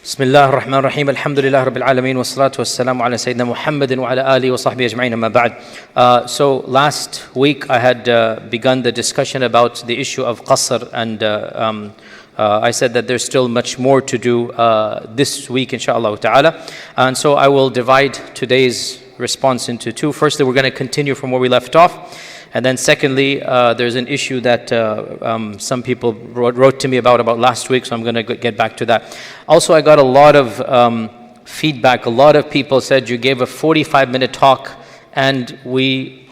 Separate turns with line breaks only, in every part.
Bismillah ar-Rahman ar-Rahim. Alhamdulillah Rabbil Alameen. Wassalatu wassalamu ala Sayyidina Muhammadin wa ala alihi wa sahbihi ajma'in, amma ba'd. So last week I had begun the discussion about the issue of Qasr, and I said that there's still much more to do this week, inshaAllah ta'ala. And so I will divide today's response into two. Firstly, we're going to continue from where we left off. And then secondly, there's an issue that some people wrote to me about last week, so I'm going to get back to that. Also, I got a lot of feedback. A lot of people said you gave a 45-minute talk and we're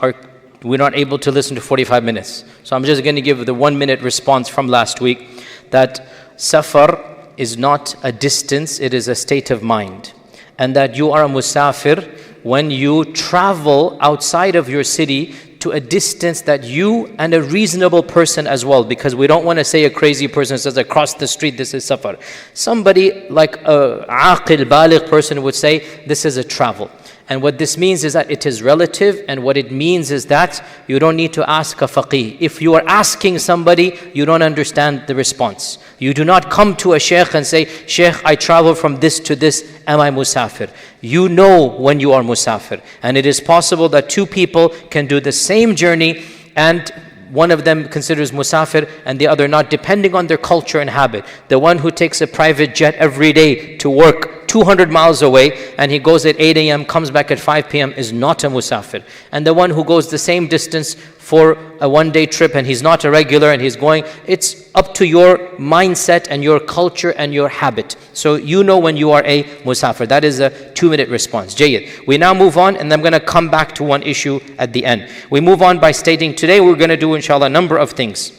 not able to listen to 45 minutes. So I'm just going to give the 1-minute response from last week, that safar is not a distance, it is a state of mind. And that you are a musafir when you travel outside of your city to a distance that you and a reasonable person as well, because we don't want to say a crazy person says across the street this is safar. Somebody like a aqil, baligh person would say this is a travel. And what this means is that it is relative, and what it means is that you don't need to ask a faqih. If you are asking somebody, you don't understand the response. You do not come to a shaykh and say, Shaykh, I travel from this to this, am I musafir? You know when you are musafir. And it is possible that two people can do the same journey and one of them considers musafir and the other not, depending on their culture and habit. The one who takes a private jet every day to work 200 miles away and he goes at 8 a.m., comes back at 5 p.m. is not a musafir. And the one who goes the same distance for a one-day trip and he's not a regular and he's going, it's up to your mindset and your culture and your habit. So you know when you are a musafir. That is a 2-minute response. Jayyid. We now move on, and I'm going to come back to one issue at the end. We move on by stating today we're going to do inshallah a number of things.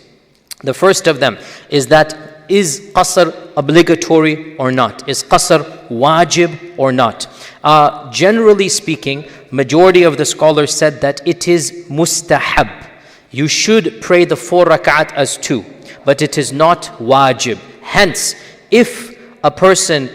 The first of them is that, is Qasr obligatory or not? Is Qasr wajib or not? Generally speaking, majority of the scholars said that it is mustahab. You should pray the 4 rak'at as 2, but it is not wajib. Hence, if a person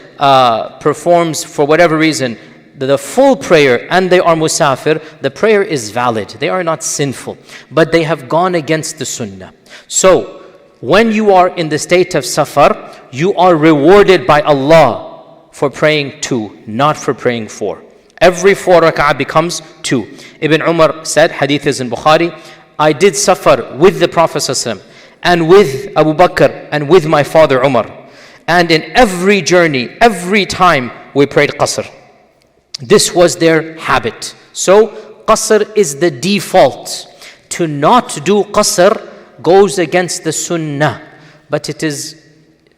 performs for whatever reason the full prayer and they are musafir, the prayer is valid. They are not sinful, but they have gone against the sunnah. So, when you are in the state of safar, you are rewarded by Allah for praying 2, not for praying 4. Every 4 rak'ah becomes 2. Ibn Umar said, hadith is in Bukhari, I did safar with the Prophet ﷺ and with Abu Bakr and with my father Umar. And in every journey, every time we prayed Qasr. This was their habit. So Qasr is the default. To not do Qasr goes against the sunnah, but it is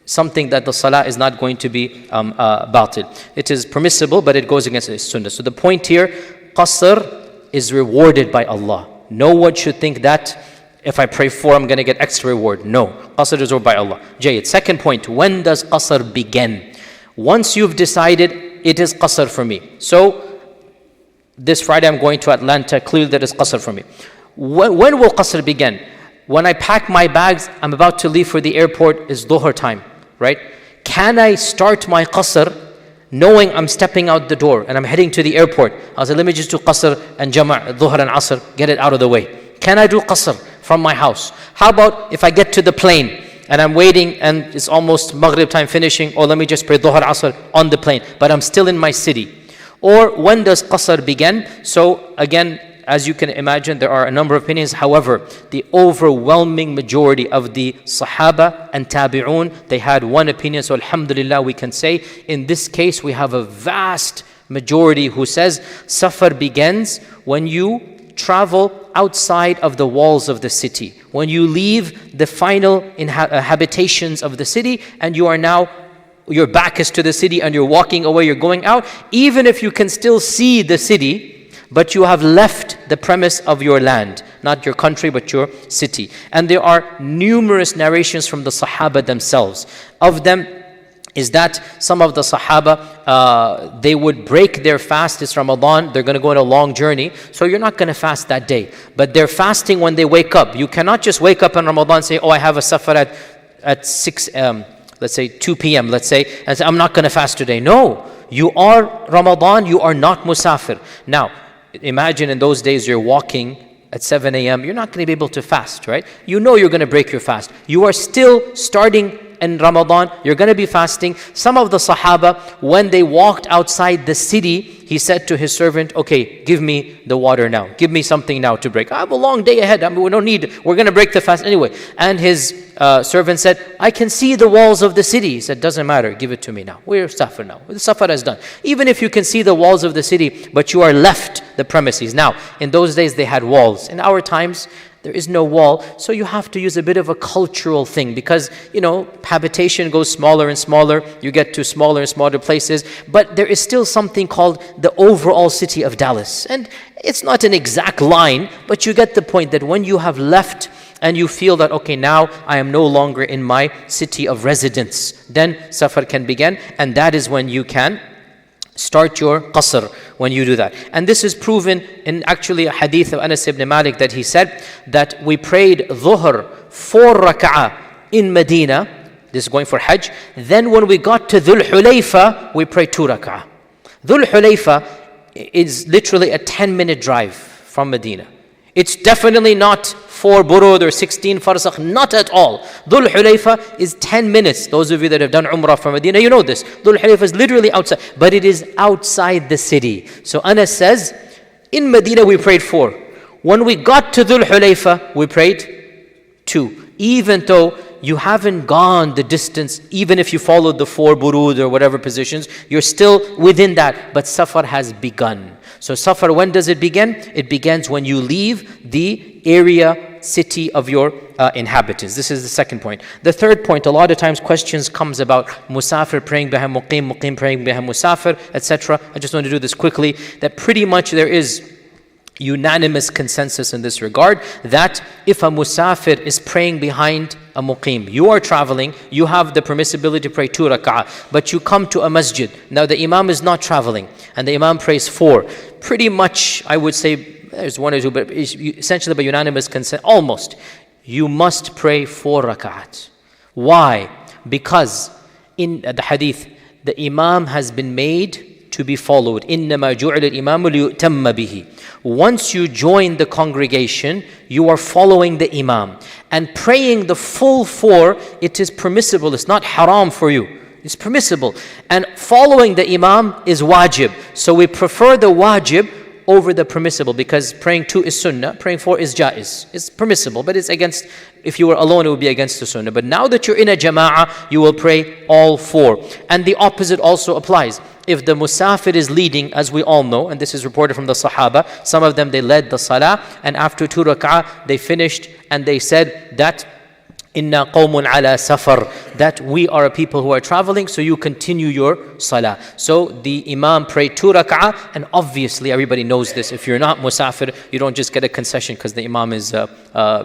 something that the salah is not going to be batil. It is permissible, but it goes against the sunnah. So the point here, Qasr is rewarded by Allah. No one should think that if I pray 4, I'm going to get extra reward. No, Qasr is rewarded by Allah. Jayyid. Second point, when does Qasr begin? Once you've decided it is Qasr for me. So this Friday I'm going to Atlanta, clearly that is Qasr for me. When will Qasr begin? When I pack my bags, I'm about to leave for the airport, is Dhuhr time, right? Can I start my Qasr knowing I'm stepping out the door and I'm heading to the airport? I said, let me just do Qasr and Jama', Dhuhr and Asr, get it out of the way. Can I do Qasr from my house? How about if I get to the plane and I'm waiting and it's almost Maghrib time finishing, or let me just pray Dhuhr, Asr on the plane, but I'm still in my city? Or when does Qasr begin? So again, as you can imagine, there are a number of opinions. However, the overwhelming majority of the Sahaba and Tabi'un, they had one opinion. So alhamdulillah, we can say, in this case, we have a vast majority who says, Safar begins when you travel outside of the walls of the city. When you leave the final habitations of the city, and you are now, your back is to the city and you're walking away, you're going out. Even if you can still see the city, but you have left the premise of your land, not your country, but your city. And there are numerous narrations from the Sahaba themselves. Of them is that some of the Sahaba, they would break their fast. It's Ramadan, they're going to go on a long journey, so you're not going to fast that day. But they're fasting when they wake up. You cannot just wake up in Ramadan and say, oh, I have a safar at 6, let's say 2 p.m., let's say, and say, I'm not going to fast today. No, you are Ramadan, you are not musafir. Now, imagine in those days you're walking at 7 a.m., you're not going to be able to fast, right? You know you're going to break your fast. You are still starting in Ramadan, you're going to be fasting. Some of the Sahaba, when they walked outside the city, he said to his servant, okay, give me the water now. Give me something now to break. I have a long day ahead. We don't need, we're going to break the fast anyway. And his servant said, I can see the walls of the city. He said, doesn't matter, give it to me now. We're safar now. The safar is done. Even if you can see the walls of the city, but you are left the premises. Now, in those days they had walls. In our times, there is no wall, so you have to use a bit of a cultural thing because, habitation goes smaller and smaller, you get to smaller and smaller places, but there is still something called the overall city of Dallas. And it's not an exact line, but you get the point that when you have left and you feel that, okay, now I am no longer in my city of residence, then safar can begin, and that is when you can start your qasr when you do that. And this is proven in actually a hadith of Anas ibn Malik that he said that we prayed dhuhr 4 rak'ah in Medina. This is going for Hajj. Then when we got to Dhul Hulayfa, we prayed 2 rak'ah. Dhul Hulayfa is literally a 10-minute drive from Medina. It's definitely not 4 burud or 16 farsakh, not at all. Dhul Hulayfa is 10 minutes. Those of you that have done Umrah from Medina, you know this. Dhul Hulayfa is literally outside, but it is outside the city. So Anas says, in Medina we prayed 4. When we got to Dhul Hulayfa, we prayed 2. Even though you haven't gone the distance, even if you followed the 4 burud or whatever positions, you're still within that, but safar has begun. So safar, when does it begin? It begins when you leave the area, city of your inhabitants. This is the second point. The third point, a lot of times questions comes about musafir praying behind muqim, muqim praying behind musafir, etc. I just want to do this quickly, that pretty much there is unanimous consensus in this regard that if a musafir is praying behind a muqim, you are traveling, you have the permissibility to pray 2 rak'ah, but you come to a masjid. Now the imam is not traveling and the imam prays 4. Pretty much, I would say, there's 1 or 2, but essentially by unanimous consent, almost, you must pray 4 rak'ahs. Why? Because in the hadith, the imam has been made to be followed. إِنَّمَا جُعِلَ الْإِمَامُ لِيُؤْتَمَّ بِهِ. Once you join the congregation, you are following the imam. And praying the full 4, it is permissible. It's not haram for you. It's permissible. And following the imam is wajib. So we prefer the wajib over the permissible, because praying 2 is sunnah, praying 4 is jaiz. It's permissible, but it's against, if you were alone, it would be against the sunnah. But now that you're in a jama'ah, you will pray all 4. And the opposite also applies. If the musafir is leading, as we all know, and this is reported from the Sahaba, some of them, they led the salah, and after 2 rak'ah, they finished, and they said that, Inna qawmun ala safar, that we are a people who are traveling, so you continue your salah. So the imam prayed 2 rak'ah, and obviously everybody knows this. If you're not musafir, you don't just get a concession because the imam is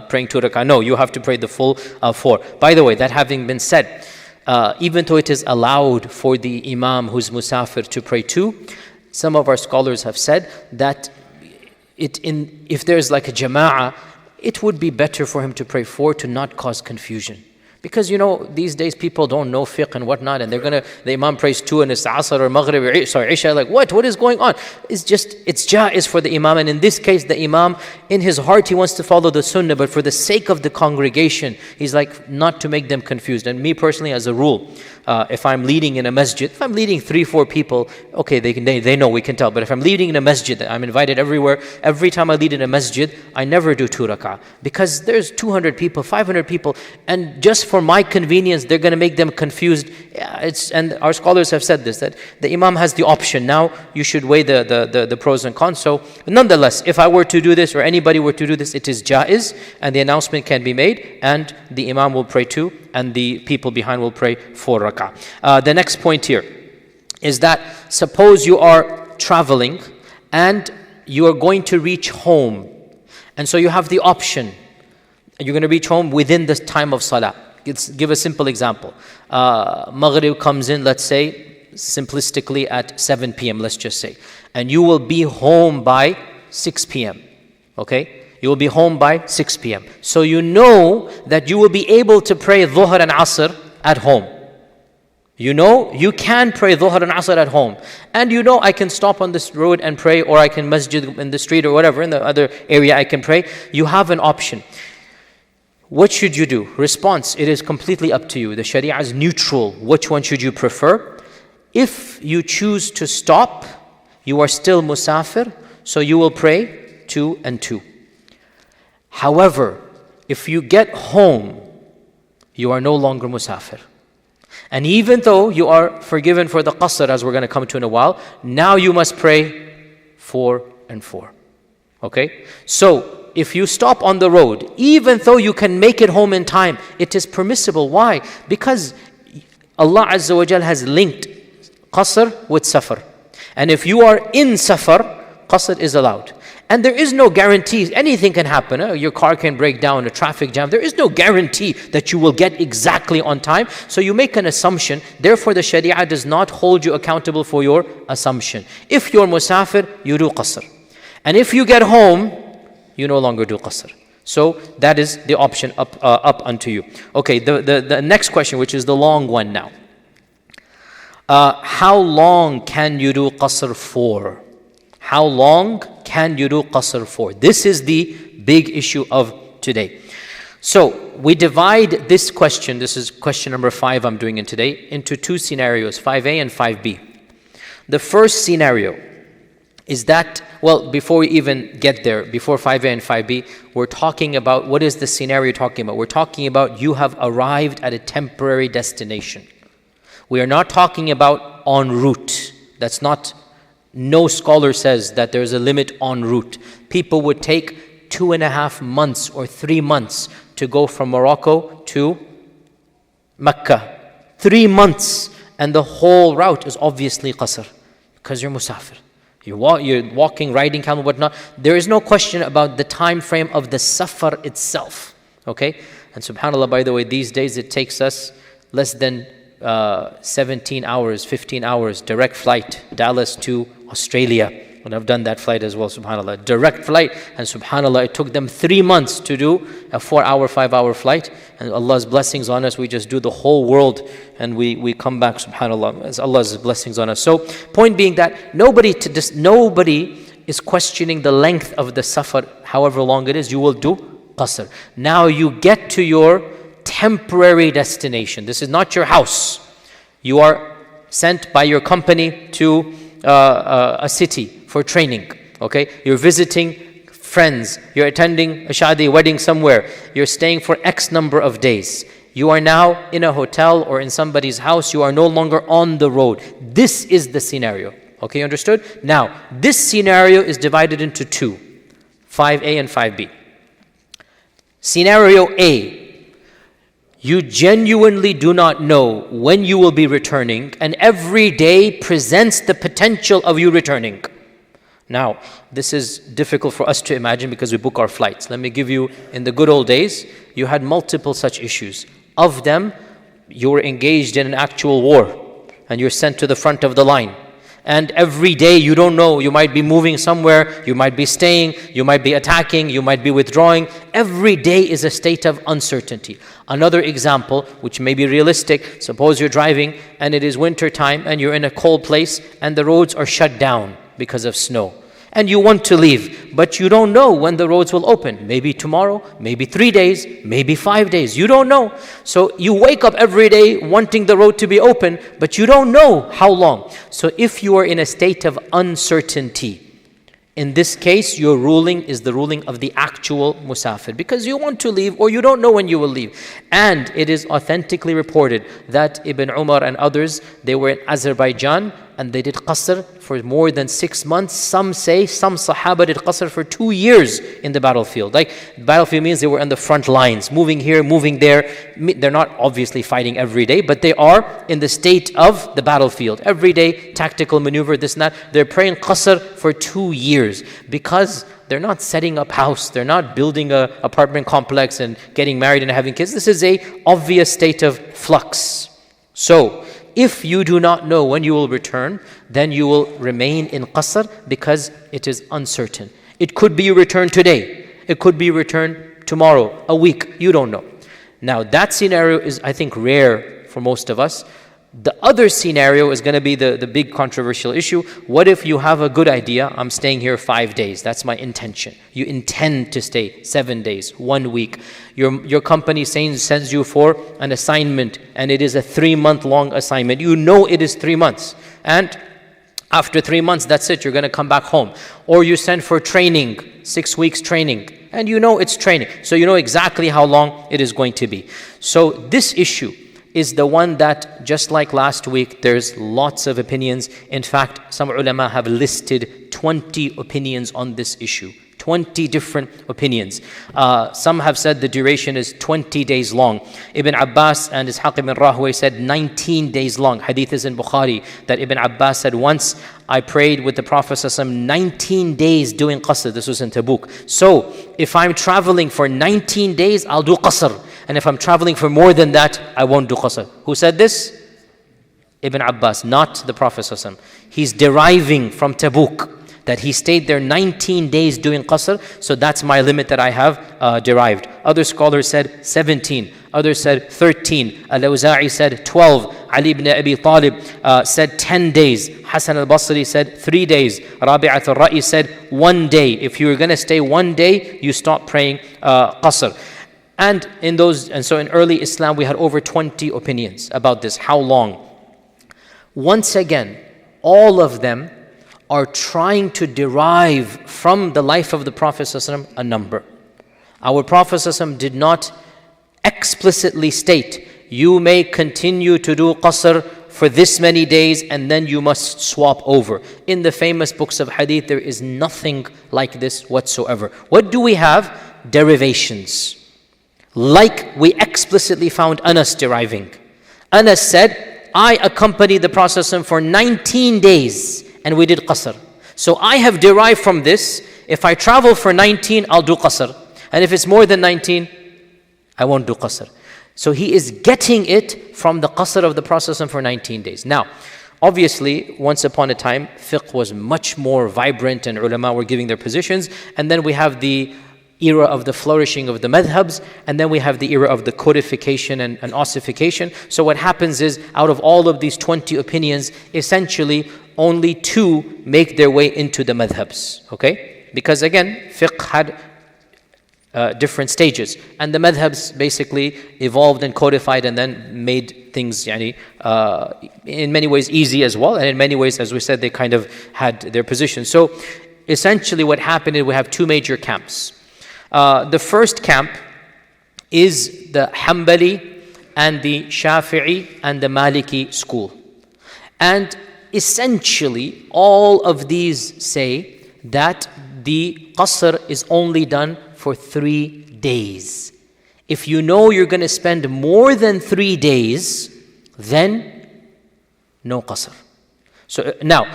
praying 2 rak'ah. No, you have to pray the full 4. By the way, that having been said, even though it is allowed for the imam who's musafir to pray 2, some of our scholars have said that if there's like a jama'ah, it would be better for him to pray 4 to not cause confusion. Because these days people don't know fiqh and whatnot, and the imam prays 2 and it's asr or maghrib or isha, like what is going on? It's jaiz for the imam, and in this case the imam, in his heart he wants to follow the sunnah, but for the sake of the congregation, he's like not to make them confused. And me personally, as a rule, if I'm leading in a masjid, if I'm leading 3-4 people, okay, they know, we can tell. But if I'm leading in a masjid, I'm invited everywhere. Every time I lead in a masjid, I never do 2 rak'ah, because there's 200 people, 500 people, and just for my convenience, they're going to make them confused. And our scholars have said this, that the imam has the option. Now you should weigh the pros and cons. So nonetheless, if I were to do this or anybody were to do this, it is jaiz, and the announcement can be made, and the imam will pray 2 and the people behind will pray 4 rak'ah. The next point here is that suppose you are traveling and you are going to reach home, and so you have the option, you're going to reach home within the time of salah. Let's give a simple example. Maghrib comes in, let's say, simplistically at 7 p.m., let's just say. And you will be home by 6 p.m., okay? You will be home by 6 p.m. So you know that you will be able to pray dhuhr and asr at home. You know you can pray dhuhr and asr at home. And you know I can stop on this road and pray, or I can masjid in the street or whatever, in the other area I can pray. You have an option. What should you do? Response, it is completely up to you. The Sharia is neutral. Which one should you prefer? If you choose to stop, you are still musafir, so you will pray 2 and 2. However, if you get home, you are no longer musafir. And even though you are forgiven for the qasr, as we're going to come to in a while, now you must pray 4 and 4. Okay? So, if you stop on the road, even though you can make it home in time, it is permissible. Why? Because Allah Azza wa Jal has linked qasr with safar. And if you are in safar, qasr is allowed. And there is no guarantee. Anything can happen. Your car can break down, a traffic jam. There is no guarantee that you will get exactly on time. So you make an assumption. Therefore, the Sharia does not hold you accountable for your assumption. If you're musafir, you do qasr. And if you get home, you no longer do qasr. So that is the option up unto you. Okay, the next question, which is the long one now. How long can you do qasr for? How long can you do qasr for? This is the big issue of today. So we divide this question, this is question number 5 I'm doing in today, into 2 scenarios, 5A and 5B. The first scenario is that, well, before we even get there, before 5A and 5B, we're talking about, what is the scenario talking about? We're talking about you have arrived at a temporary destination. We are not talking about en route. That's not, no scholar says that there's a limit en route. People would take 2.5 months or 3 months to go from Morocco to Mecca. 3 months, and the whole route is obviously qasr, because you're musafir. You're walking, riding camel, whatnot. There is no question about the time frame of the safar itself. Okay? And subhanAllah, by the way, these days it takes us less than 17 hours, 15 hours, direct flight, Dallas to Australia. And I've done that flight as well, subhanAllah. Direct flight, and subhanAllah, it took them 3 months to do a 4-hour, 5-hour flight. And Allah's blessings on us, we just do the whole world and we come back, subhanAllah, as Allah's blessings on us. So, point being that nobody is questioning the length of the safar, however long it is, you will do qasr. Now you get to your temporary destination. This is not your house. You are sent by your company to a city for training. Okay, you're visiting friends. You're attending a shadi, wedding somewhere. You're staying for X number of days. You are now in a hotel or in somebody's house. You are no longer on the road. This is the scenario. Okay, understood? Now, this scenario is divided into 2, 5A and 5B. Scenario A. You genuinely do not know when you will be returning, and every day presents the potential of you returning. Now, this is difficult for us to imagine because we book our flights. Let me give you, in the good old days, you had multiple such issues. Of them, you were engaged in an actual war, and you're sent to the front of the line. And every day, you don't know, you might be moving somewhere, you might be staying, you might be attacking, you might be withdrawing. Every day is a state of uncertainty. Another example, which may be realistic, suppose you're driving and it is winter time and you're in a cold place and the roads are shut down because of snow. And you want to leave, but you don't know when the roads will open. Maybe tomorrow, maybe 3 days, maybe 5 days. You don't know. So you wake up every day wanting the road to be open, but you don't know how long. So if you are in a state of uncertainty, in this case, your ruling is the ruling of the actual musafir, because you want to leave or you don't know when you will leave. And it is authentically reported that Ibn Umar and others, they were in Azerbaijan and they did qasr for more than 6 months. Some say, some Sahaba did qasr for 2 years in the battlefield. Like, battlefield means they were on the front lines, moving here, moving there. They're not obviously fighting every day, but they are in the state of the battlefield. Every day, tactical maneuver, this and that. They're praying qasr for 2 years because they're not setting up house. They're not building an apartment complex and getting married and having kids. This is a obvious state of flux. So, if you do not know when you will return, then you will remain in qasr because it is uncertain. It could be you return today. It could be you return tomorrow, a week. You don't know. Now, that scenario is, I think, rare for most of us. The other scenario is going to be the big controversial issue. What if you have a good idea? I'm staying here 5 days. That's my intention. You intend to stay 7 days, 1 week. Your company sends you for an assignment, and it is a 3-month-long assignment. You know it is 3 months. And after 3 months, that's it. You're going to come back home. Or you send for training, 6 weeks training. And you know it's training. So you know exactly how long it is going to be. So this issue is the one that, just like last week, there's lots of opinions. In fact, some ulama have listed 20 opinions on this issue. 20 different opinions. Some have said the duration is 20 days long. Ibn Abbas and Ishaq ibn Rahway said 19 days long. Hadith is in Bukhari that Ibn Abbas said, once I prayed with the Prophet ﷺ 19 days doing Qasr. This was in Tabuk. So if I'm traveling for 19 days, I'll do Qasr. And if I'm traveling for more than that, I won't do Qasr. Who said this? Ibn Abbas, not the Prophet ﷺ. He's deriving from Tabuk that he stayed there 19 days doing Qasr. So that's my limit that I have derived. Other scholars said 17. Others said 13. Al-Awza'i said 12. Ali ibn Abi Talib said 10 days. Hassan al-Basri said 3 days. Rabi'at al-Ra'i said 1 day. If you were going to stay 1 day, you stop praying Qasr. And so in early Islam, we had over 20 opinions about this. How long? Once again, all of them are trying to derive from the life of the Prophet ﷺ a number. Our Prophet ﷺ did not explicitly state, you may continue to do Qasr for this many days and then you must swap over. In the famous books of hadith, there is nothing like this whatsoever. What do we have? Derivations. Like we explicitly found Anas deriving. Anas said, I accompanied the Prophet ﷺ for 19 days and we did Qasr. So I have derived from this, if I travel for 19, I'll do Qasr. And if it's more than 19, I won't do Qasr. So he is getting it from the Qasr of the Prophet ﷺ for 19 days. Now, obviously, once upon a time, fiqh was much more vibrant and ulama were giving their positions. And then we have the era of the flourishing of the madhabs, and then we have the era of the codification and ossification. So what happens is, out of all of these 20 opinions, essentially only 2 make their way into the madhabs. Okay? Because again, fiqh had different stages, and the madhabs basically evolved and codified and then made things in many ways easy as well, and in many ways, as we said, they kind of had their position. So essentially what happened is we have 2 major camps. The first camp is the Hanbali and the Shafi'i and the Maliki school. And essentially, all of these say that the Qasr is only done for 3 days. If you know you're going to spend more than 3 days, then no Qasr. So now,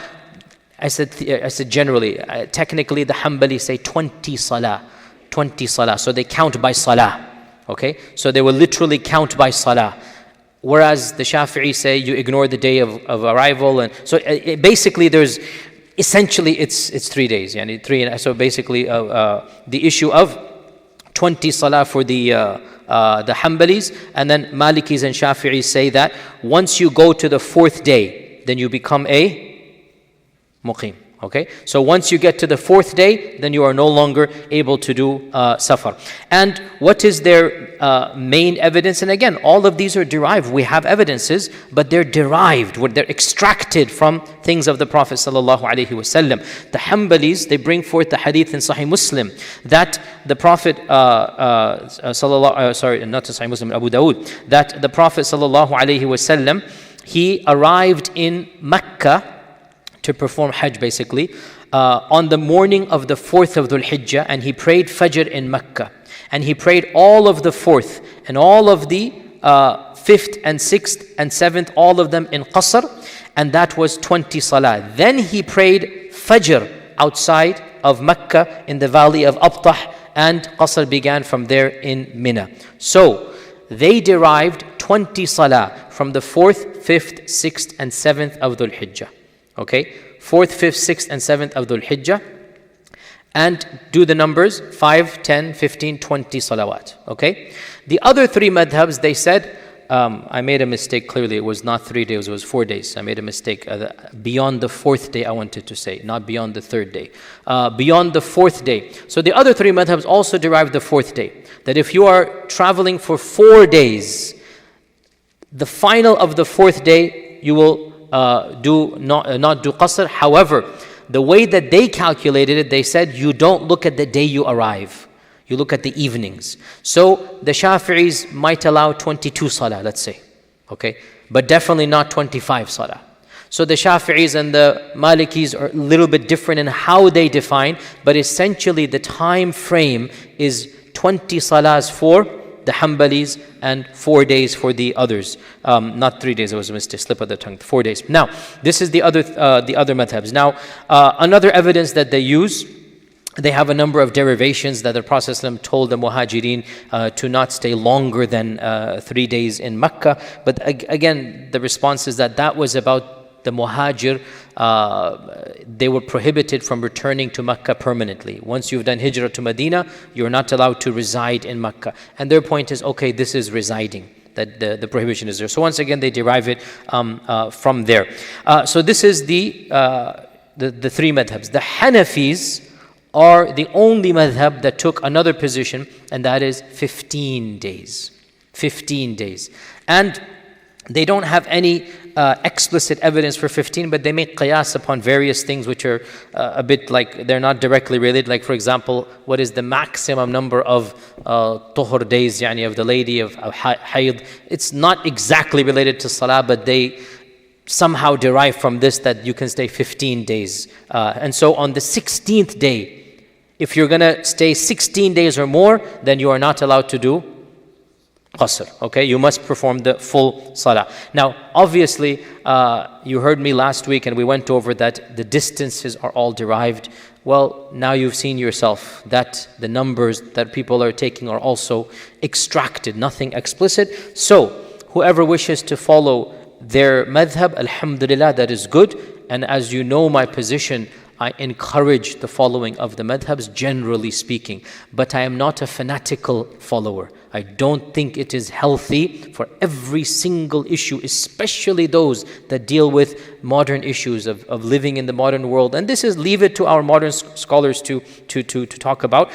I said generally, technically the Hanbali say 20 salah. 20 salah. So they count by salah. Okay? So they will literally count by salah. Whereas the Shafi'i say you ignore the day of arrival. And so basically essentially it's 3 days. So basically the issue of 20 salah for the Hanbalis, and then Malikis and Shafi'is say that once you go to the 4th day, then you become a muqim. Okay, so once you get to the 4th day, then you are no longer able to do safar. And what is their main evidence? And again, all of these are derived. We have evidences, but they're derived. They're extracted from things of the Prophet sallallahu alaihi wasallam. The Hanbalis, they bring forth the hadith in Sahih Muslim that the Prophet not in Sahih Muslim, Abu Dawood, that the Prophet sallallahu alaihi wasallam, he arrived in Mecca to perform Hajj basically, on the morning of the 4th of Dhul Hijjah, and he prayed Fajr in Mecca. And he prayed all of the 4th and all of the 5th and 6th and 7th, all of them in Qasr, and that was 20 salah. Then he prayed Fajr outside of Mecca in the valley of Abtah, and Qasr began from there in Mina. So they derived 20 salah from the 4th, 5th, 6th and 7th of Dhul Hijjah. Okay, 4th, 5th, 6th and 7th of Dhul Hijjah, and do the numbers 5, 10, 15, 20 salawat. Okay, the other 3 madhabs, they said I made a mistake clearly. It was not 3 days, it was 4 days. I made a mistake. Beyond the 4th day, I wanted to say, not beyond the 3rd day. Beyond the 4th day. So the other 3 madhabs also derive the 4th day. That if you are traveling for 4 days, the final of the 4th day, you will not do qasr. However, the way that they calculated it, they said you don't look at the day you arrive. You look at the evenings. So the Shafi'is might allow 22 salah, let's say. Okay? But definitely not 25 salah. So the Shafi'is and the Malikis are a little bit different in how they define, but essentially the time frame is 20 salahs for the Hanbalis and 4 days for the others. Not 3 days, it was a mistake, slip of the tongue, 4 days. Now, this is the other madhabs. Now, another evidence that they use, they have a number of derivations that the Prophet ﷺ told the Muhajirin to not stay longer than 3 days in Mecca. But again, the response is that was about the Muhajir. They were prohibited from returning to Mecca permanently. Once you've done Hijrah to Medina, you're not allowed to reside in Mecca. And their point is, okay, this is residing, that the prohibition is there. So once again, they derive it from there. So this is the 3 madhabs. The Hanafis are the only madhab that took another position, and that is 15 days. 15 days. And they don't have any explicit evidence for 15, but they make qiyas upon various things which are a bit like, they're not directly related. Like for example, what is the maximum number of tuhur days, yani of the lady of hayd? It's not exactly related to salah, but they somehow derive from this that you can stay 15 days. And so on the 16th day, if you're going to stay 16 days or more, then you are not allowed to do Qasr. Okay, you must perform the full salah. Now, obviously, you heard me last week and we went over that the distances are all derived. Well, now you've seen yourself that the numbers that people are taking are also extracted, nothing explicit. So, whoever wishes to follow their madhab, alhamdulillah, that is good. And as you know my position, I encourage the following of the madhabs, generally speaking. But I am not a fanatical follower. I don't think it is healthy for every single issue, especially those that deal with modern issues of living in the modern world. And this is, leave it to our modern scholars to talk about.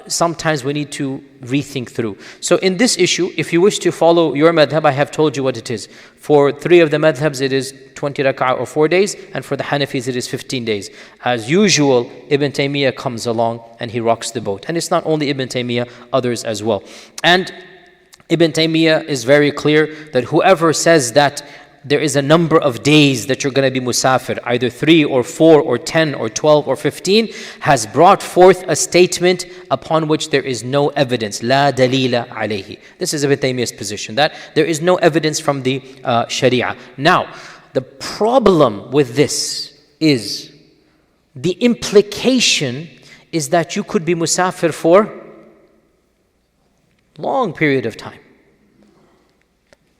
Sometimes we need to rethink through. So in this issue, if you wish to follow your madhab, I have told you what it is. For 3 of the madhabs, it is 20 rak'ah or 4 days. And for the Hanafis, it is 15 days. As usual, Ibn Taymiyyah comes along and he rocks the boat. And it's not only Ibn Taymiyyah, others as well. And Ibn Taymiyyah is very clear that whoever says that there is a number of days that you're going to be musafir, either 3 or 4 or 10 or 12 or 15, has brought forth a statement upon which there is no evidence. La dalila alayhi. This is Ibn Taymiyyah's position, that there is no evidence from the Sharia. Now, the problem with this is the implication is that you could be musafir for long period of time.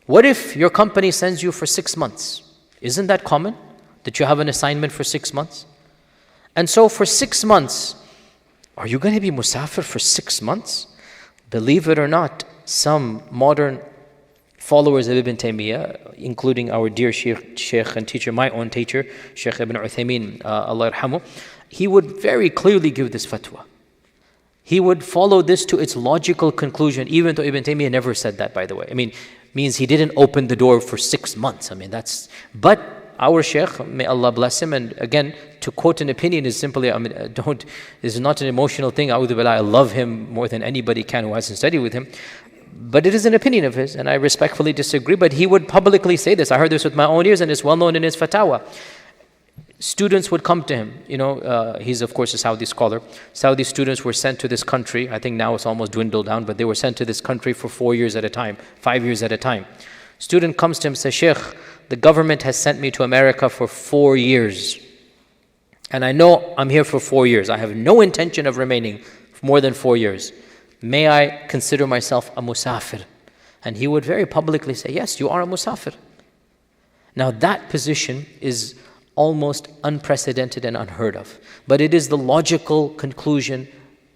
What if your company sends you for 6 months? Isn't that common? That you have an assignment for 6 months? And so for 6 months, are you going to be musafir for 6 months? Believe it or not, some modern followers of Ibn Taymiyyah, including our dear Shaykh and teacher, my own teacher, Shaykh Ibn Uthaymeen, Allah yarhamu, he would very clearly give this fatwa. He would follow this to its logical conclusion, even though Ibn Taymiyyah never said that, by the way. I mean, means he didn't open the door for 6 months. I mean, but our Shaykh, may Allah bless him, and again, to quote an opinion is simply, this is not an emotional thing. A'udhu billah, I love him more than anybody can who hasn't studied with him. But it is an opinion of his, and I respectfully disagree, but he would publicly say this. I heard this with my own ears, and it's well known in his fatwa. Students would come to him, he's of course a Saudi scholar. Saudi students were sent to this country. I think now it's almost dwindled down, but they were sent to this country for 4 years at a time, 5 years at a time. Student comes to him and says, Shaykh, the government has sent me to America for 4 years. And I know I'm here for 4 years. I have no intention of remaining for more than 4 years. May I consider myself a musafir? And he would very publicly say, yes, you are a musafir. Now that position is almost unprecedented and unheard of. But it is the logical conclusion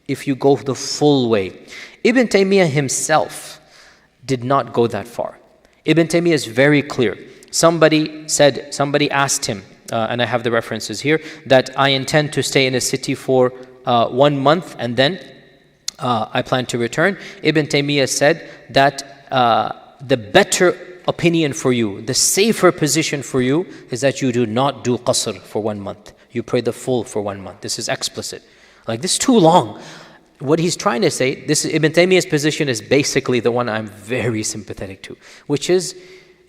if you go the full way. Ibn Taymiyyah himself did not go that far. Ibn Taymiyyah is very clear. Somebody asked him, and I have the references here, that I intend to stay in a city for 1 month and then I plan to return. Ibn Taymiyyah said that the better opinion for you, the safer position for you, is that you do not do qasr for 1 month. You pray the full for 1 month. This is explicit. Like, this is too long. What he's trying to say, this Ibn Taymiyyah's position is basically the one I'm very sympathetic to, which is,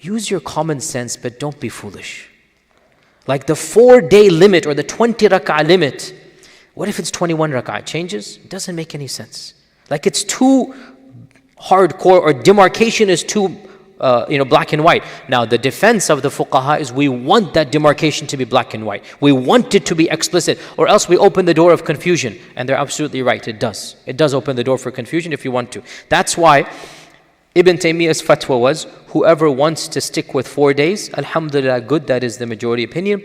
use your common sense, but don't be foolish. Like the 4-day limit or the 20 rak'ah limit, what if it's 21 rak'ah? It changes? It doesn't make any sense. Like, it's too hardcore, or demarcation is too black and white. Now, the defense of the fuqaha is we want that demarcation to be black and white. We want it to be explicit, or else we open the door of confusion. And they're absolutely right, it does. It does open the door for confusion if you want to. That's why Ibn Taymiyyah's fatwa was, whoever wants to stick with 4 days, alhamdulillah, good, that is the majority opinion.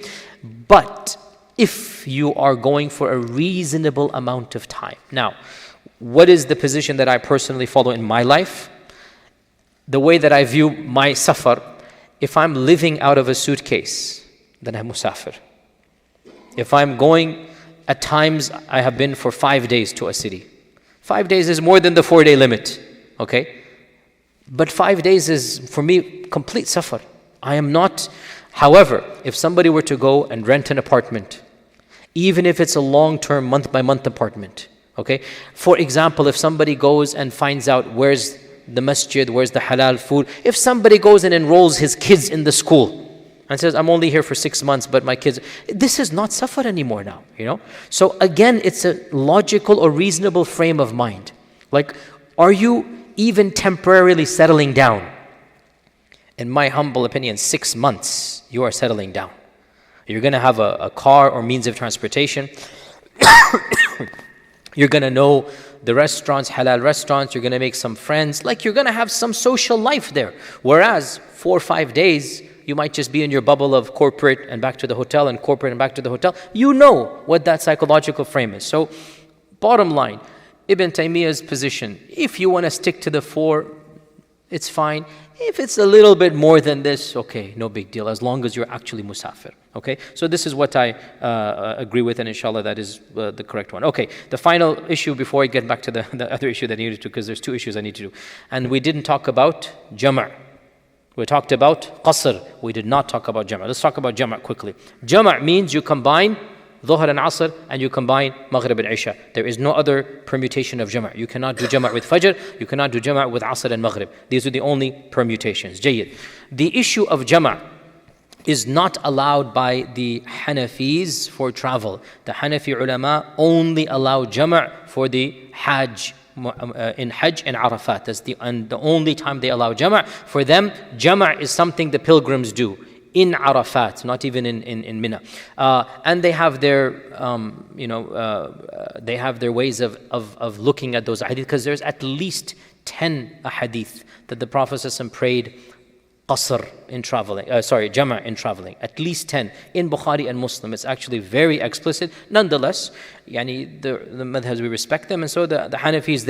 But if you are going for a reasonable amount of time. Now, what is the position that I personally follow in my life? The way that I view my safar, if I'm living out of a suitcase, then I'm musafir. If I'm going, at times I have been for 5 days to a city. 5 days is more than the 4-day limit, okay? But 5 days is, for me, complete safar. I am not, however, if somebody were to go and rent an apartment, even if it's a long-term, month-by-month apartment, okay? For example, if somebody goes and finds out where's the masjid, where's the halal food, if somebody goes and enrolls his kids in the school and says, I'm only here for 6 months, but my kids, this is not safar anymore now, So again, it's a logical or reasonable frame of mind. Like, are you even temporarily settling down? In my humble opinion, 6 months, you are settling down. You're going to have a car or means of transportation. You're going to know the restaurants, halal restaurants. You're going to make some friends. Like, you're going to have some social life there. Whereas 4 or 5 days, you might just be in your bubble of corporate and back to the hotel and corporate and back to the hotel. You know what that psychological frame is. So, bottom line, Ibn Taymiyyah's position, if you want to stick to the 4, it's fine. If it's a little bit more than this, okay, no big deal, as long as you're actually musafir. Okay, so this is what I agree with, and inshallah that is the correct one. Okay, the final issue before I get back to the other issue that I needed to, because there's 2 issues I need to do. And we didn't talk about jama'. We talked about qasr. We did not talk about jama'. Let's talk about jama' quickly. Jama' means you combine Dhuhr and Asr, and you combine Maghrib and Isha. There is no other permutation of Jama'. You cannot do Jama' with Fajr, you cannot do Jama' with Asr and Maghrib. These are the only permutations. Jayyid. The issue of Jama' is not allowed by the Hanafis for travel. The Hanafi ulama only allow Jama' for the Hajj, in Hajj and Arafat. That's the only time they allow Jama'. For them, Jama' is something the pilgrims do in Arafat, not even in Mina. And they have their, they have their ways of looking at those hadith, because there's at least 10 hadith that the Prophet ﷺ prayed Qasr in traveling, Jama' in traveling. At least 10 in Bukhari and Muslim. It's actually very explicit. Nonetheless, the madhabs, we respect them. And so the Hanafis,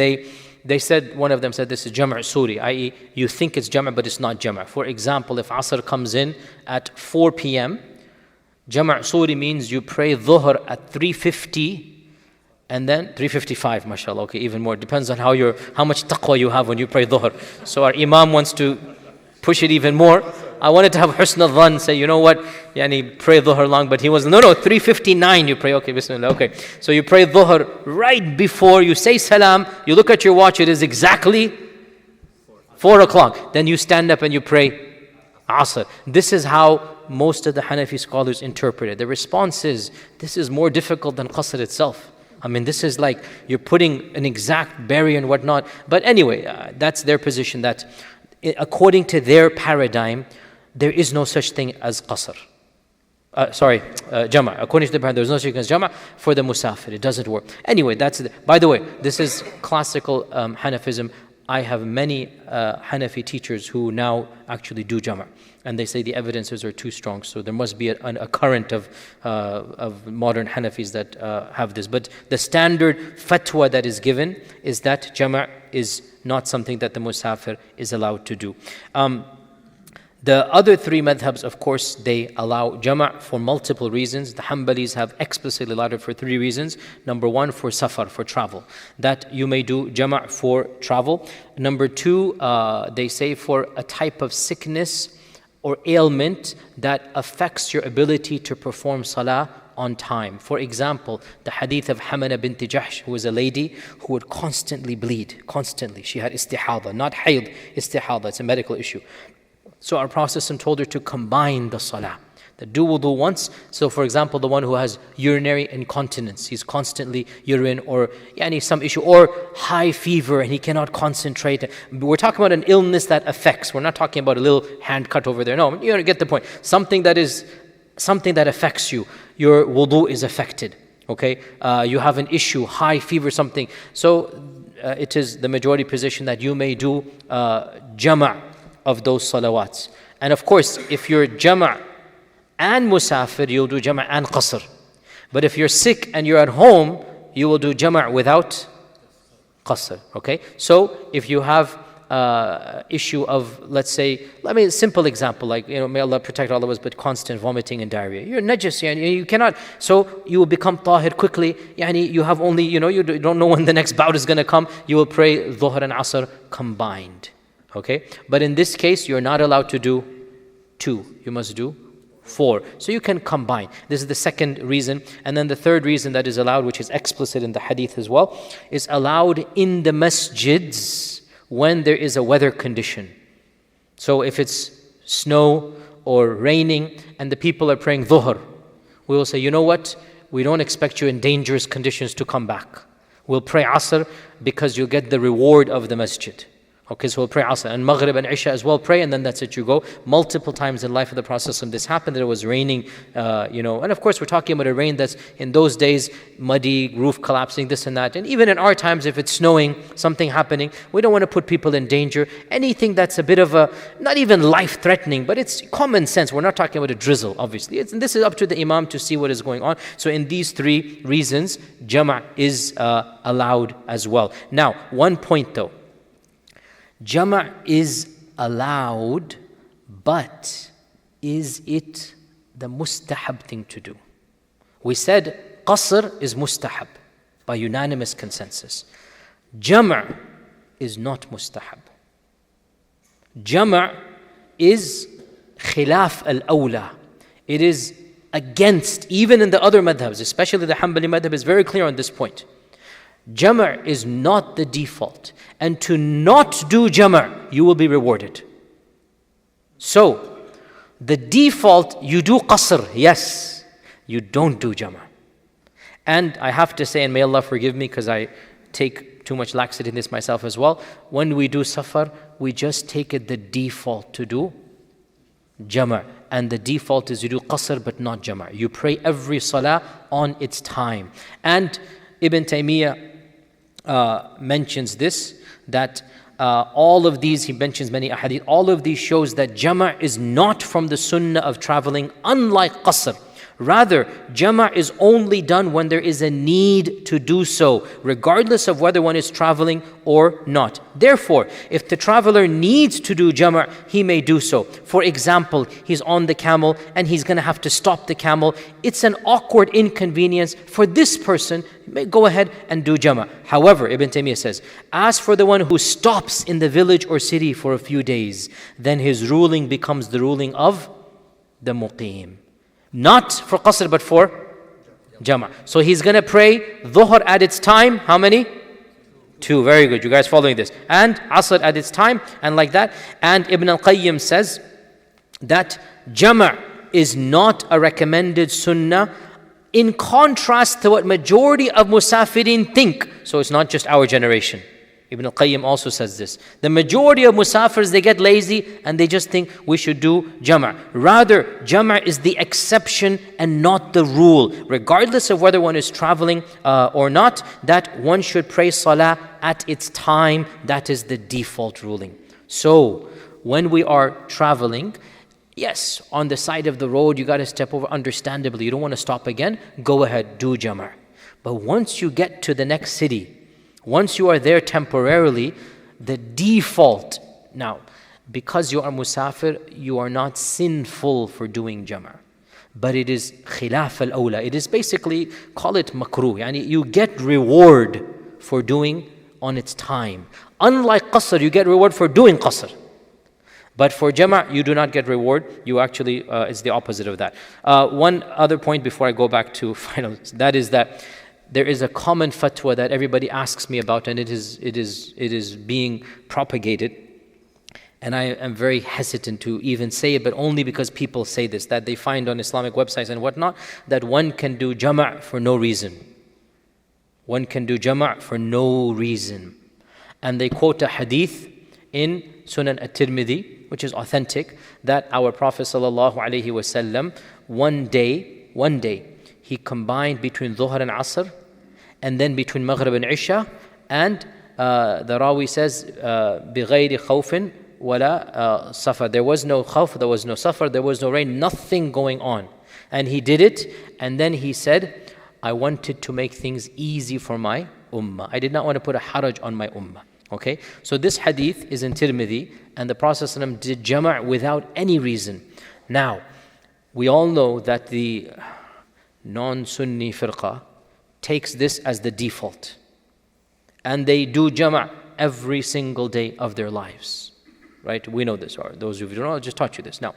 they said, one of them said this is Jama' Suri, i.e. you think it's Jama' but it's not Jama'. For example, if Asr comes in at 4 p.m., Jama' Suri means you pray Dhuhr at 3:50 and then 3:55, mashallah, okay, even more. Depends on how much taqwa you have when you pray Dhuhr. So our Imam wants to push it even more. I wanted to have husn al-dhan, say, you know what, pray Dhuhr long, but he was, no, 3:59 you pray, okay, bismillah, okay. So you pray Dhuhr right before you say salam, you look at your watch, it is exactly 4 o'clock. Then you stand up and you pray Asr. This is how most of the Hanafi scholars interpret it. The response is, this is more difficult than Qasr itself. I mean, this is like, you're putting an exact barrier and whatnot. But anyway, that's their position, that according to their paradigm, there is no such thing as Qasr. Jama'. According to the paradigm, there is no such thing as Jama' for the Musafir. It doesn't work. Anyway, by the way, this is classical Hanafism. I have many Hanafi teachers who now actually do Jama'. And they say the evidences are too strong. So there must be a current of modern Hanafis that have this. But the standard fatwa that is given is that Jama' is not something that the Musafir is allowed to do. The other three madhabs, of course, they allow jama' for multiple reasons. The Hanbalis have explicitly allowed it for three reasons. Number one, for safar, for travel. That you may do jama' for travel. Number two, they say for a type of sickness or ailment that affects your ability to perform salah on time. For example, the hadith of Hamana bint Jahsh, who was a lady who would constantly bleed, constantly. She had istihada, not hayd, istihada, it's a medical issue. So our Prophet told her to combine the salah. That do wudu once. So for example, the one who has urinary incontinence, he's constantly urine or some issue, or high fever and he cannot concentrate. We're talking about an illness that affects. We're not talking about a little hand cut over there. No, you get the point. Something that affects you. Your wudu is affected. Okay, you have an issue, high fever, something. So it is the majority position that you may do jama' of those salawats. And of course, if you're jama' and musafir, you'll do jama' and qasr. But if you're sick and you're at home, you will do jama' without qasr. Okay? So if you have issue of, let's say, simple example, like, may Allah protect all of us, but constant vomiting and diarrhea. You're najis, you cannot, so you will become tahir quickly. You have only, you don't know when the next bout is going to come. You will pray dhuhr and asr combined. Okay? But in this case, you're not allowed to do 2. You must do 4. So you can combine. This is the second reason. And then the third reason that is allowed, which is explicit in the hadith as well, is allowed in the masjids when there is a weather condition. So if it's snow or raining and the people are praying dhuhr, we will say, you know what? We don't expect you in dangerous conditions to come back. We'll pray asr because you'll get the reward of the masjid. Okay, so we'll pray Asr and Maghrib and Isha as well, pray, and then that's it, you go. Multiple times in life of the Prophet this happened, that it was raining, and of course we're talking about a rain that's in those days, muddy, roof collapsing, this and that. And even in our times, if it's snowing, something happening, we don't want to put people in danger. Anything that's a bit of a, not even life-threatening, but it's common sense. We're not talking about a drizzle, obviously. This is up to the Imam to see what is going on. So in these three reasons, Jama' is allowed as well. Now, one point though. Jama' is allowed, but is it the mustahab thing to do? We said Qasr is mustahab by unanimous consensus. Jama' is not mustahab. Jama' is khilaf al-awla. It is against, even in the other madhabs, especially the Hanbali madhab is very clear on this point. Jama' is not the default. And to not do jama', you will be rewarded. So, the default, you do qasr, yes. You don't do jama'. And I have to say, and may Allah forgive me because I take too much laxity in this myself as well. When we do safar, we just take it the default to do jama'. And the default is you do qasr but not jama'. You pray every salah on its time. And Ibn Taymiyyah mentions this, that all of these, he mentions many ahadith, all of these shows that jama' is not from the sunnah of traveling, unlike qasr. Rather, jama' is only done when there is a need to do so, regardless of whether one is traveling or not. Therefore, if the traveler needs to do jama', he may do so. For example, he's on the camel and he's going to have to stop the camel. It's an awkward inconvenience for this person. He may go ahead and do jama'. However, Ibn Taymiyyah says, as for the one who stops in the village or city for a few days, then his ruling becomes the ruling of the muqim. Not for qasr, but for jama'. So he's going to pray dhuhr at its time. How many? 2. Very good. You guys following this. And asr at its time, and like that. And Ibn al-Qayyim says that jama' is not a recommended sunnah, in contrast to what majority of musafirin think. So it's not just our generation. Ibn al-Qayyim also says this. The majority of musafirs, they get lazy and they just think we should do jama'. Rather, jama' is the exception and not the rule. Regardless of whether one is traveling or not, that one should pray salah at its time. That is the default ruling. So, when we are traveling, yes, on the side of the road, you got to step over, understandably. You don't want to stop again. Go ahead, do jama'. But once you get to the next city, once you are there temporarily, the default, now, Because you are musafir, you are not sinful for doing jama'. But it is khilaf al-awla. It is basically, call it makruh. Yani you get reward for doing on its time. Unlike qasr, you get reward for doing qasr. But for jama', you do not get reward. You actually, it's the opposite of that. One other point before I go back to final, that is that there is a common fatwa that everybody asks me about, and it is being propagated. And I am very hesitant to even say it, but only because people say this, that they find on Islamic websites and whatnot, that one can do jama' for no reason. One can do jama' for no reason. And they quote a hadith in Sunan at-Tirmidhi, which is authentic, that our Prophet ﷺ, one day, he combined between Dhuhr and Asr, and then between Maghrib and Isha, and the Rawi says, بِغَيْرِ خَوْفٍ وَلَا safar. There was no khawf, there was no safar, there was no rain, nothing going on. And he did it, and then he said, I wanted to make things easy for my ummah. I did not want to put a haraj on my ummah. Okay, so this hadith is in Tirmidhi, and the Prophet ﷺ did jama' without any reason. Now, we all know that the non-Sunni firqa takes this as the default, and they do jama' every single day of their lives. Right? We know this, or those of you who don't know, I'll just taught you this. Now,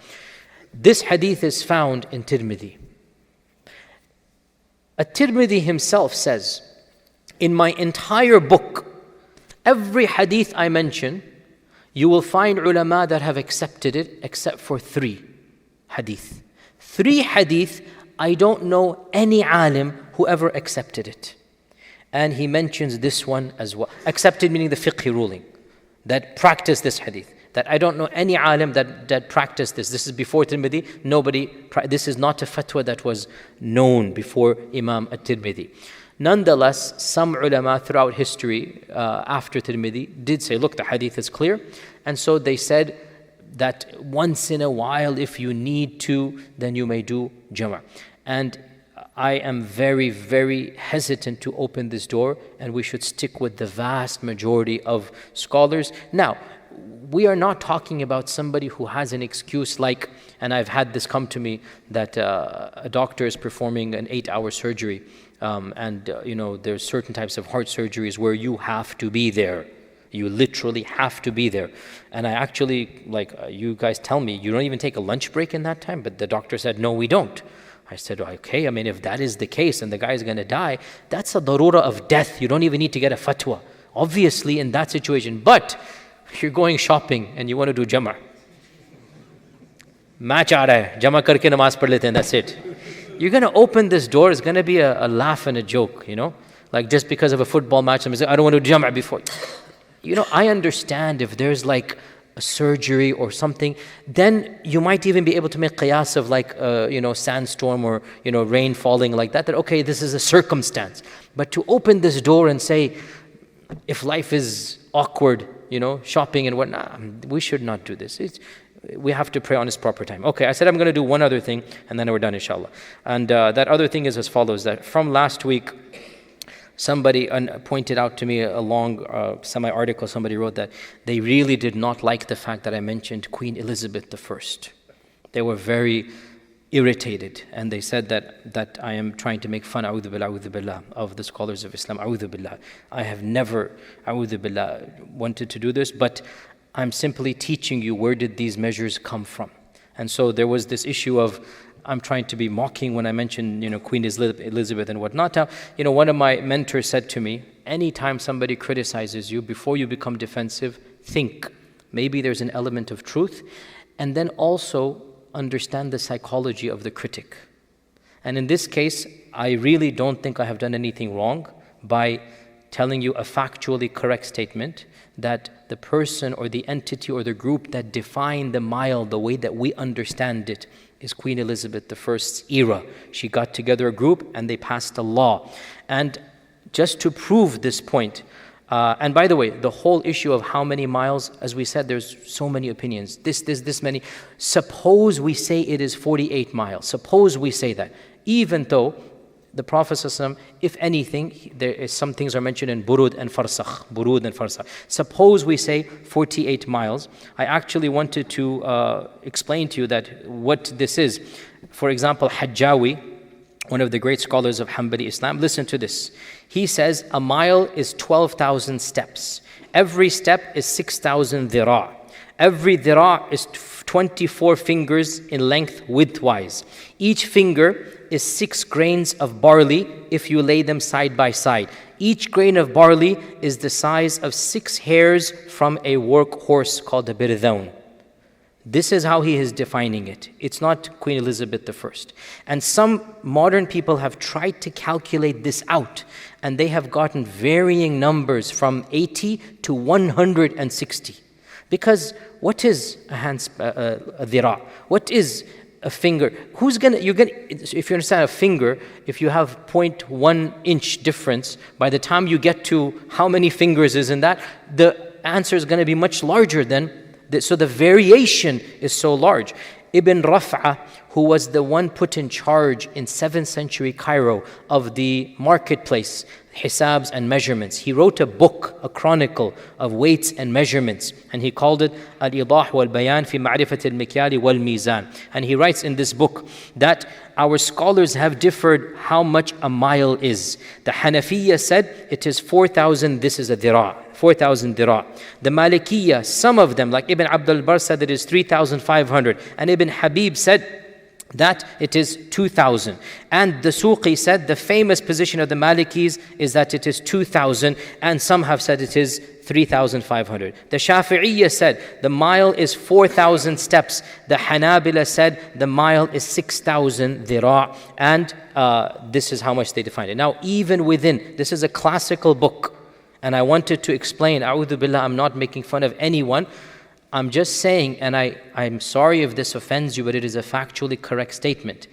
this hadith is found in Tirmidhi. At-Tirmidhi himself says, in my entire book, every hadith I mention, you will find ulama that have accepted it except for 3 hadith. 3 hadith, I don't know any alim who ever accepted it. And he mentions this one as well. Accepted meaning the fiqhi ruling, that practiced this hadith. That I don't know any alim that practiced this. This is before Tirmidhi. This is not a fatwa that was known before Imam at-Tirmidhi. Nonetheless, some ulama throughout history after Tirmidhi did say, look, the hadith is clear. And so they said that once in a while, if you need to, then you may do jama'. And I am very, very hesitant to open this door, and we should stick with the vast majority of scholars. Now, we are not talking about somebody who has an excuse like, and I've had this come to me, that a doctor is performing an 8-hour surgery, and there's certain types of heart surgeries where you have to be there. You literally have to be there. And I actually, you guys tell me, you don't even take a lunch break in that time? But the doctor said, no, we don't. I said, okay, if that is the case and the guy is going to die, that's a darura of death. You don't even need to get a fatwa. Obviously, in that situation. But if you're going shopping and you want to do jama', match aa raha hai, jama karke namaz padh lete hain, that's it. You're going to open this door, it's going to be a laugh and a joke, Like just because of a football match, somebody says, I don't want to do jama' before. I understand if there's like a surgery or something, then you might even be able to make qiyas of sandstorm or, rain falling like that okay, this is a circumstance. But to open this door and say, if life is awkward, shopping and whatnot, we should not do this. We have to pray on its proper time. Okay, I said I'm going to do one other thing and then we're done, inshallah. And that other thing is as follows, that from last week, somebody pointed out to me a long semi-article, somebody wrote that they really did not like the fact that I mentioned Queen Elizabeth I. They were very irritated, and they said that I am trying to make fun, a'udhu billah, of the scholars of Islam, a'udhu billah. I have never, a'udhu billah, wanted to do this, but I'm simply teaching you where did these measures come from. And so there was this issue of, I'm trying to be mocking when I mention, Queen Elizabeth and whatnot. Now, one of my mentors said to me, anytime somebody criticizes you, before you become defensive, think, maybe there's an element of truth, and then also understand the psychology of the critic. And in this case, I really don't think I have done anything wrong by telling you a factually correct statement that the person or the entity or the group that defined the mile the way that we understand it is Queen Elizabeth I's era. She got together a group and they passed a law. And just to prove this point, and by the way, the whole issue of how many miles, as we said, there's so many opinions. This many. Suppose we say it is 48 miles. Suppose we say that. Even though the Prophet ﷺ, if anything, there is some things are mentioned in burud and farsakh. Burud and farsakh. Suppose we say 48 miles. I actually wanted to explain to you that what this is. For example, Hajjawi, one of the great scholars of Hanbali Islam, listen to this. He says a mile is 12,000 steps. Every step is 6,000 dhira. Every dhira is 24 fingers in length widthwise. Each finger is 6 grains of barley if you lay them side by side. Each grain of barley is the size of 6 hairs from a work horse called a birdawn. This is how he is defining it. It's not Queen Elizabeth I. And some modern people have tried to calculate this out, and they have gotten varying numbers from 80 to 160. Because what is a dhira? What is a finger? If you understand a finger, if you have 0.1 inch difference, by the time you get to how many fingers is in that, the answer is going to be much larger than so the variation is so large. Ibn Raf'a, who was the one put in charge in 7th century Cairo of the marketplace, hisabs and measurements, he wrote a book, a chronicle of weights and measurements, and he called it Al-Idah wal-Bayan fi Ma'rifat al-Mikyali wal-Mizan. And he writes in this book that our scholars have differed how much a mile is. The Hanafiya said it is 4,000, this is a dhira. 4,000 dhira. The Malikiyya, some of them, like Ibn Abdul Bar, said it is 3,500. And Ibn Habib said that it is 2,000. And the Suqi said the famous position of the Malikis is that it is 2,000. And some have said it is 3,500. The Shafi'iyya said the mile is 4,000 steps. The Hanabila said the mile is 6,000 dhira. And this is how much they defined it. Now, even within, this is a classical book. And I wanted to explain, A'udhu Billah, I'm not making fun of anyone. I'm just saying, and I'm sorry if this offends you, but it is a factually correct statement.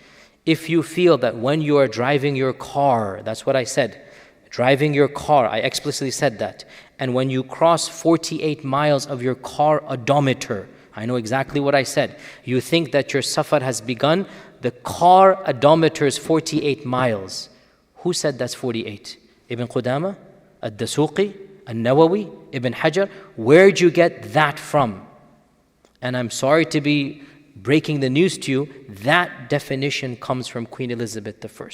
If you feel that when you are driving your car, that's what I said, driving your car, I explicitly said that, and when you cross 48 miles of your car odometer, I know exactly what I said, you think that your safar has begun, the car odometer is 48 miles. Who said that's 48? Ibn Qudama? Ad-Dasuqi, An-Nawawi, Ibn Hajar, where'd you get that from? And I'm sorry to be breaking the news to you, that definition comes from Queen Elizabeth I.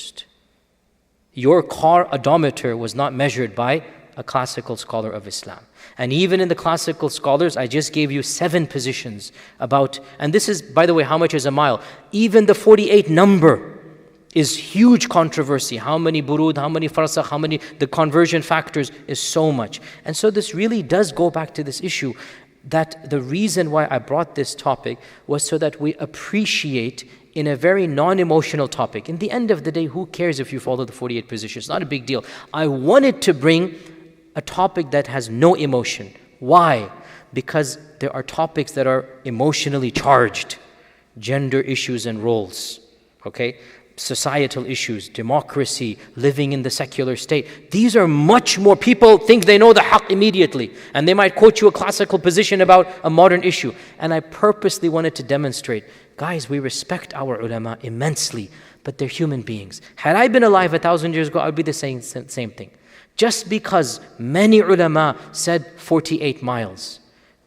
Your car odometer was not measured by a classical scholar of Islam. And even in the classical scholars, I just gave you 7 positions about, and this is, by the way, how much is a mile? Even the 48 number is huge controversy. How many burud, how many farsakh, how many, the conversion factors is so much. And so this really does go back to this issue that the reason why I brought this topic was so that we appreciate in a very non-emotional topic. In the end of the day, who cares if you follow the 48 positions? It's not a big deal. I wanted to bring a topic that has no emotion. Why? Because there are topics that are emotionally charged. Gender issues and roles. Okay? Societal issues, democracy, living in the secular state. These are much more, people think they know the haqq immediately, and they might quote you a classical position about a modern issue. And I purposely wanted to demonstrate, guys, we respect our ulama immensely, but they're human beings. Had I been alive 1,000 years ago, I would be the same thing. Just because many ulama said 48 miles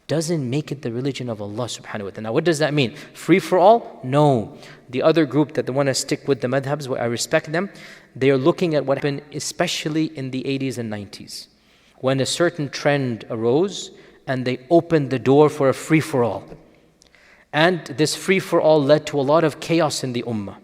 doesn't make it the religion of Allah subhanahu wa ta'ala. Now what does that mean? Free for all? No. The other group that they want to stick with the madhabs, I respect them, they are looking at what happened especially in the 80s and 90s, when a certain trend arose and they opened the door for a free for all. And this free for all led to a lot of chaos in the ummah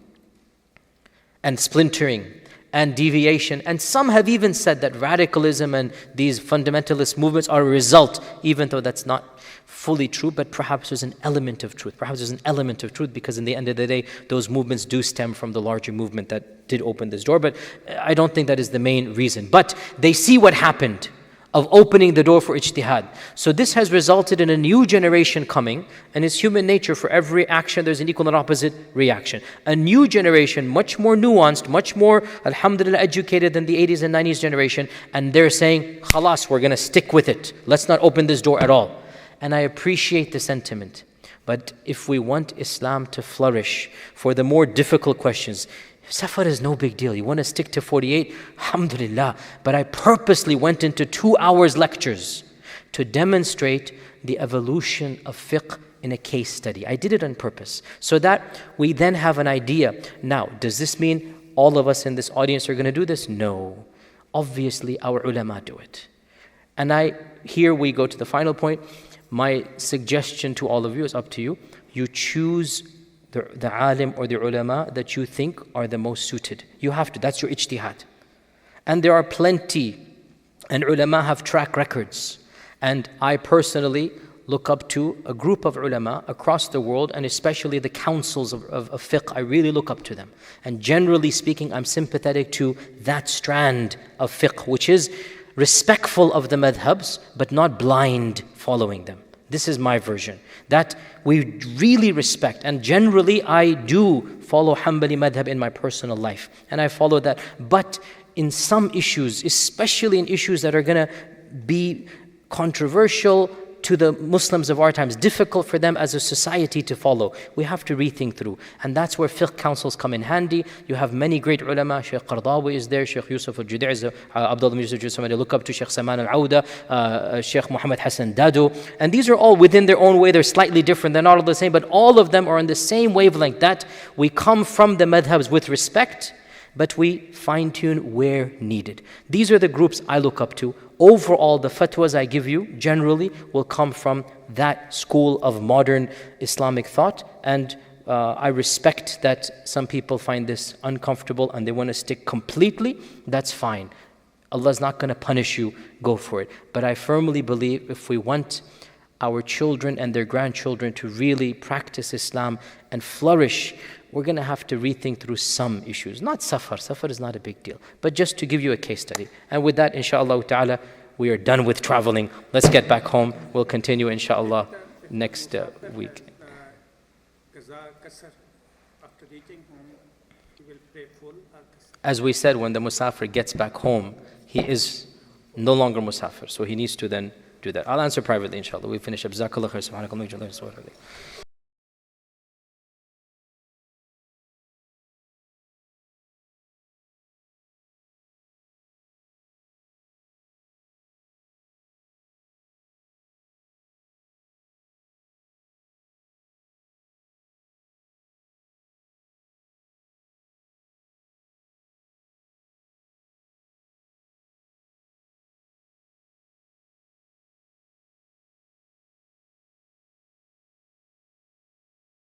and splintering and deviation. And some have even said that radicalism and these fundamentalist movements are a result, even though that's not fully true, but perhaps there's an element of truth. Perhaps there's an element of truth because in the end of the day, those movements do stem from the larger movement that did open this door. But I don't think that is the main reason. But they see what happened of opening the door for ijtihad. So this has resulted in a new generation coming, and it's human nature, for every action there's an equal and opposite reaction. A new generation, much more nuanced, much more, alhamdulillah, educated than the 80s and 90s generation, and they're saying, khalas, we're going to stick with it. Let's not open this door at all. And I appreciate the sentiment. But if we want Islam to flourish, for the more difficult questions, Safar is no big deal. You want to stick to 48? Alhamdulillah. But I purposely went into 2 hours lectures to demonstrate the evolution of fiqh in a case study. I did it on purpose so that we then have an idea. Now, does this mean all of us in this audience are going to do this? No. Obviously, our ulama do it. And here we go to the final point. My suggestion to all of you is up to you. You choose the alim or the ulama that you think are the most suited. You have to, that's your ijtihad. And there are plenty, and ulama have track records. And I personally look up to a group of ulama across the world, and especially the councils of fiqh. I really look up to them. And generally speaking, I'm sympathetic to that strand of fiqh, which is respectful of the madhabs, but not blind following them. This is my version, that we really respect. And generally, I do follow Hanbali madhab in my personal life. And I follow that. But in some issues, especially in issues that are going to be controversial to the Muslims of our times, difficult for them as a society to follow, we have to rethink through. And that's where fiqh councils come in handy. You have many great ulama. Shaykh Qardawi is there, Shaykh Yusuf al-Juda'i, Abdullah Yusuf, somebody look up to, Shaykh Saman al-Awda, Shaykh Muhammad Hassan Dado. And these are all within their own way. They're slightly different. They're not all the same, but all of them are on the same wavelength, that we come from the madhabs with respect, but we fine-tune where needed. These are the groups I look up to. Overall, the fatwas I give you generally will come from that school of modern Islamic thought. And I respect that some people find this uncomfortable and they want to stick completely. That's fine. Allah's not going to punish you. Go for it. But I firmly believe if we want our children and their grandchildren to really practice Islam and flourish, we're going to have to rethink through some issues. Not safar. Safar is not a big deal. But just to give you a case study. And with that, inshallah ta'ala, we are done with traveling. Let's get back home. We'll continue, inshallah, next week.
After reaching home, he will pray full.
As we said, when the musafir gets back home, he is no longer musafir. So he needs to then do that. I'll answer privately, inshallah. We finish up. Jazakallah khair. Subhanakallah.